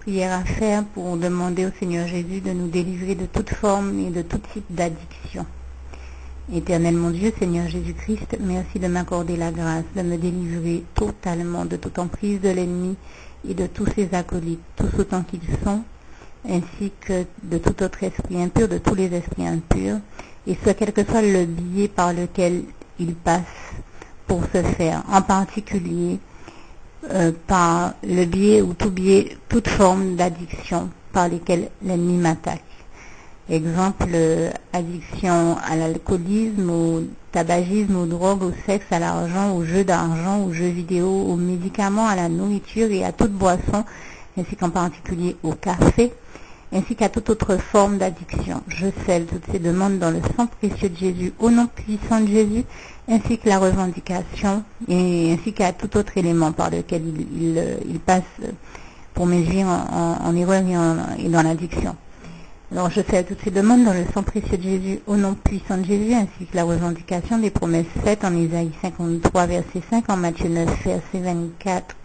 prière à faire pour demander au Seigneur Jésus de nous délivrer de toute forme et de tout type d'addiction. Éternel mon Dieu, Seigneur Jésus-Christ, merci de m'accorder la grâce de me délivrer totalement de toute emprise de l'ennemi et de tous ses acolytes, tous autant qu'ils sont, ainsi que de tout autre esprit impur, de tous les esprits impurs, et ce quel que soit le biais par lequel ils passent pour se faire, en particulier par le biais ou toute forme d'addiction par lesquelles l'ennemi m'attaque. Exemple, addiction à l'alcoolisme, au tabagisme, aux drogues, au sexe, à l'argent, aux jeux d'argent, aux jeux vidéo, aux médicaments, à la nourriture et à toute boisson, ainsi qu'en particulier au café, ainsi qu'à toute autre forme d'addiction. Je scelle toutes ces demandes dans le sang précieux de Jésus, au nom puissant de Jésus, ainsi que la revendication, et ainsi qu'à tout autre élément par lequel il passe pour m'induire en erreur et dans l'addiction. Alors je fais toutes ces demandes dans le sang précieux de Jésus, au nom puissant de Jésus, ainsi que la revendication des promesses faites en Isaïe 53, verset 5, en Matthieu 9, verset 24,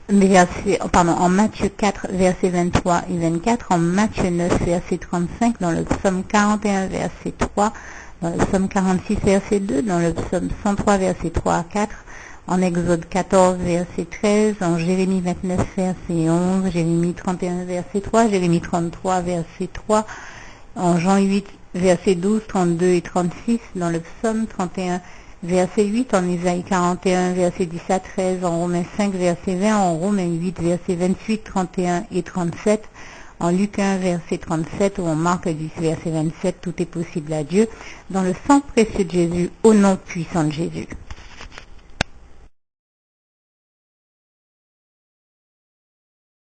en Matthieu 4, verset 23 et 24, en Matthieu 9, verset 35, dans le psaume 41, verset 3, dans le psaume 46, verset 2, dans le psaume 103, verset 3 à 4, en Exode 14, verset 13, en Jérémie 29, verset 11, Jérémie 31, verset 3, Jérémie 33, verset 3, en Jean 8, verset 12, 32 et 36, dans le psaume 31, verset 8, en Isaïe 41, verset 10 à 13, en Romains 5, verset 20, en Romains 8, verset 28, 31 et 37, en Luc 1, verset 37, ou en Marc 10, verset 27, tout est possible à Dieu, dans le sang précieux de Jésus, au nom puissant de Jésus.